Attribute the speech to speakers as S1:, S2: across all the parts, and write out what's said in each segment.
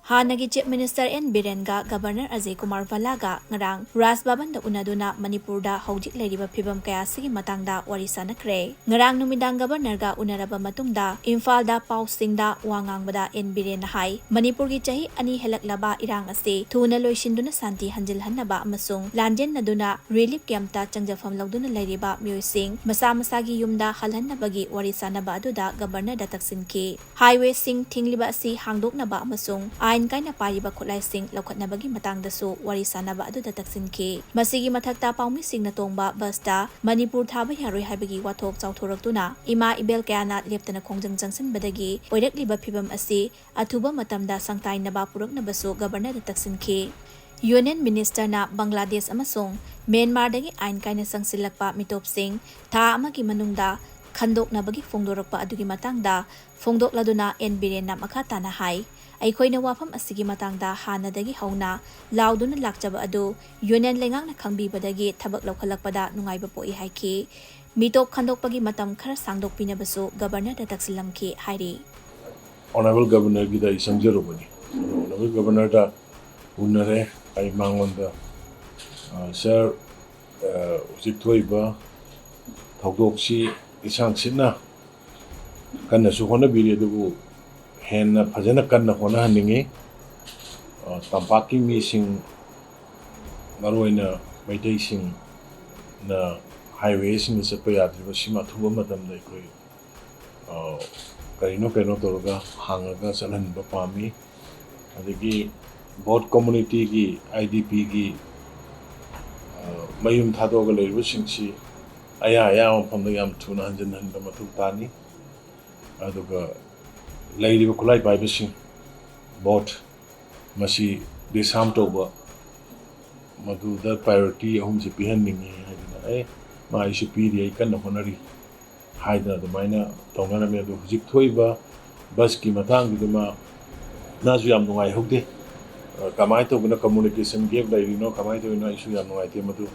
S1: Hanagi Chief Minister N. Biren ga Governor Ajay Kumar Valaga ngarang Ras Bhavan da Unnaduna Manipurda Houjik leiriba phibam kaya sigi matangda Wari Sanakhre. Ngarang numidang Governor ga unaraba matungda Imphal da pausingda wangangbada N. Biren na hai Manipur gi chahi ani helaklaba irang ase thuna loisinduna santi hanjilhannaba amasung lanjen naduna relief camp ta changjafam lawduna leiriba myoising masa masagi yumda halhannabagi wari sanaba aduda Governor da taksinki. Highway sing thingliba asi hangdoknaba amasung ain kaina pariba khulai sing laukhatnabagi matangdasu wari sanaba aduda taksinki. Masigi mathakta paumi singna tongba basta Manipur thaba yaroi haibagi wathok chauthoraktuna ima ibel kayana leptana khongjang jangsinbadagi oirakliba phibam asi athuba matamda sangtainaba puraknabasu Governor da taksinki. Union Minister na Bangladesh amasung Myanmar dagi ain kaina sangsilakpa mitopsing tha amagi manungda khandoknabagi fongdorakpa adugi matangda fongdokladuna N. Biren na makhatana hai Aikoina wafam asigi matangda hanadagi hauna lauduna lakjaba adu Union lengangna khangbibadagi thabak laukhalakpada nungaiba poi haiki mitop khandokpagi matam khara sangdokpinabasu Governor da taksillamki hairi.
S2: Honorable Governor gida isangjaro bani. Honorable Governor da unare ai mangonda sir Houjik thoiba thogdoksi isang sinna kanna su hona biri adugu henna phajana kanna hona haningi tampaki mi sing maroina maitai sing na highway sing satpa yadriba sima thuba matamda ikoi kaino toroga hangaga salhanba pami adigi both community gi IDP gi mayum thadoga leiba singsi aya mafamda yam thuna hanjanhanba mathu tani aduga leiriba khulai paibasing both masi desam toba maduda priority ahumsi pihanningi haidana ma isu piri ai kanna honari haidana dumaina tonganami adu Houjik thoiba bus ki matangiduma nasu yam nungai hokde kamai tobuna communication gap lairino kamai toina isu yam nungai te madu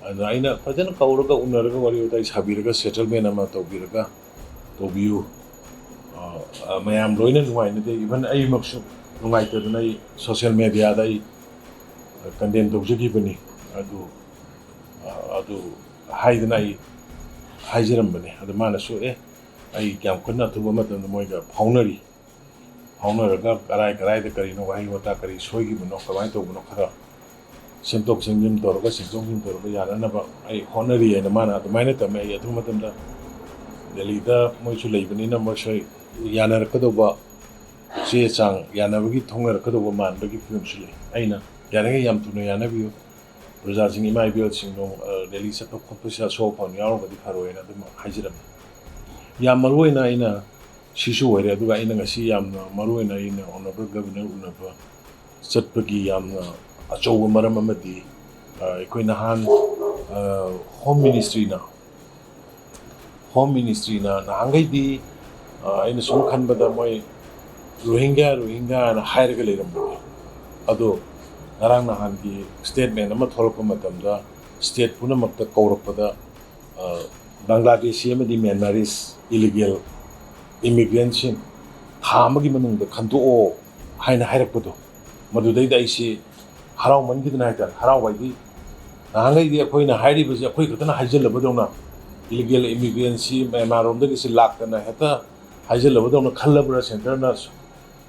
S2: aina fajana kauraga unaraga wari utai sabiraga settlement ama tobiraga tobiu mayam loina nungai nade even ai maksu nungai taduna ai social media da ai condemn tobjagi bani adu haidana ai haijaram bani adu mana so ai kyam kunna thuba matam moiga faunaraga karai da karino wahi wata kari soigi bano kamai tobno khara sentok sengjim toroga sengjim toroga yananaba ai honari ai mana adu maina tame ai adu matamda Delhi da moisu leibanina moisoi yanarakadoba che chang yanabagi thongarakadoba manbagi filmsu lei aina yananga yam tuna yanabiyo projajing imai biol singno Delhi sa khopsa so phon yarogadi kharoina dum hajiram yam maroina ina sisu wari aduga ina ngasi yamna maroina ina honorable governor unaba chatpagi yamna achowa maram amadi ekoina han home ministry na nahangai di ina sum khanbada moi Rohingya na hairaga leirambani ado narang nahan gi statement ama tholokpa matamda state punamakta kaurakpada Bangladeshi amadi Myanmaris illegal immigrants thamagi manungda khando'o haina hairakpado madudaida aisi harau mangidna haita harau baidi nahangai di akoina hairibasi akoi khatana haijalabadona illegal immigrants Myanmar romdagi si laktana heta haijalabadona khallabra center na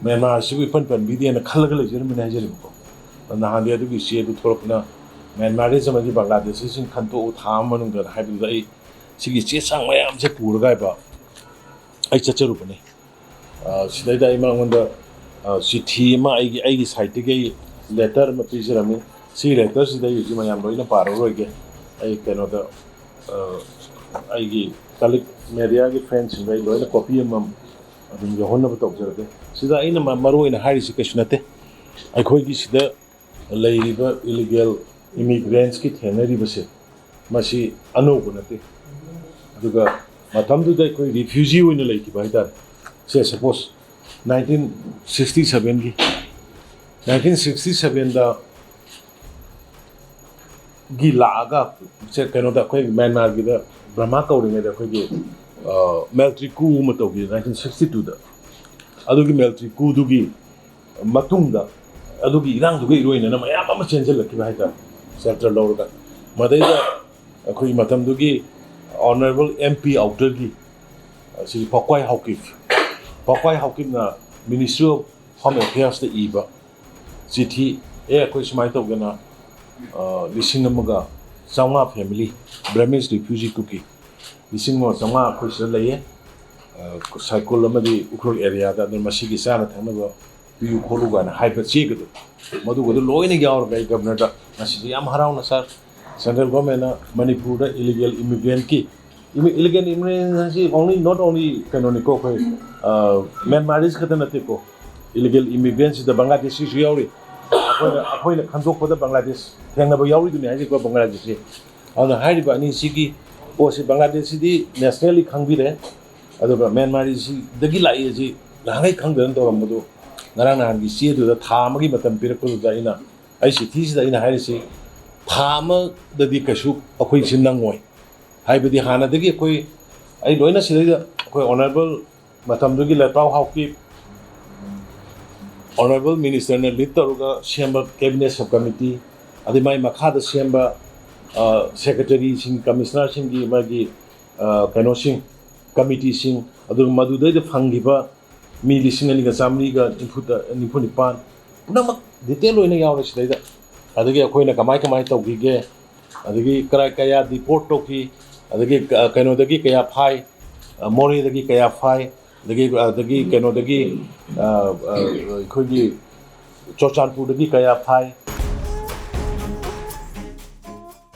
S2: Myanmar sibu pan bidi na khallaga lejermina haijalibko nahandi adugi si adu thorokna Myanmar samagi Bangladesh sing khanto tham manungda haibuda ai sigi che sang mayam se purga ba ai chacharu bane sidaida imangonda sithi ma ai site ge letter ma pisirami si letter sida yuji mayam loina paro roige ai keno da ai gi talik media ge friends ngai loina copy amam adum ge honna batok jarade sida aina maru ina hari si keshnate ai khoi gi sida leiriba illegal immigrants ki thenari base masi anogunate aduga matamdu dai koi refugee oina leiki baidar say suppose 1967 da gi laaga se keno da koi Myanmar gi da Brahma kauringa da koi gi military coup ma tawgi 1962 da adugi military coup dugi matungda adugi irangduga iroinana mayam ama chenjelakkiba haita shelter lawraga madaida akhoi matamdugi honorable MP outergi si Pakwai Haukip na Ministry of Home Affairs da iba chithi akhoi sumai tawgana lising amaga chaunga family Burmese refugee kuki lising mo chaunga akhoi sida laye cycle amadi ukrol area da masigi sana thanaba piu kholuga na haiba chegadu madugodu loina yaur gai governor da masigi yam harauna sir central government na Manipur da illegal immigrant ki illegal immigrant is only not only canonical Myanmaris katanate ko illegal immigrants the Bangladeshi yauri akhoi na khandok da Bangladesh thengnaba yauri duni haji ko Bangladeshi ana hairi ba ni sigi o si Bangladeshi di nationally khangbire aduga Myanmaris dagi lai ji langai khangdan doramadu ngarang nan gi si du da thamagi matam pirakul da ina ai si thisi da ina hairi si thama da di kasu akhoi sinangoi haibadi hana dagi akhoi ai loina sida akhoi honorable matam dugi latau hauki honorable minister na lead taruga semba cabinet subcommittee adimai makha da semba secretary sing commissioner sing gi magi kano sing committee sing adu madudai da phangiba mi lising ani ga samri ga niphunipan punamak detail loina yawra sida adagi akhoi na kamai tawgi ge adagi kaya report toki adagi kano dagi kaya phai mori dagi kaya phai adagi kano dagi khoi gi chochanpur dagi kaya phai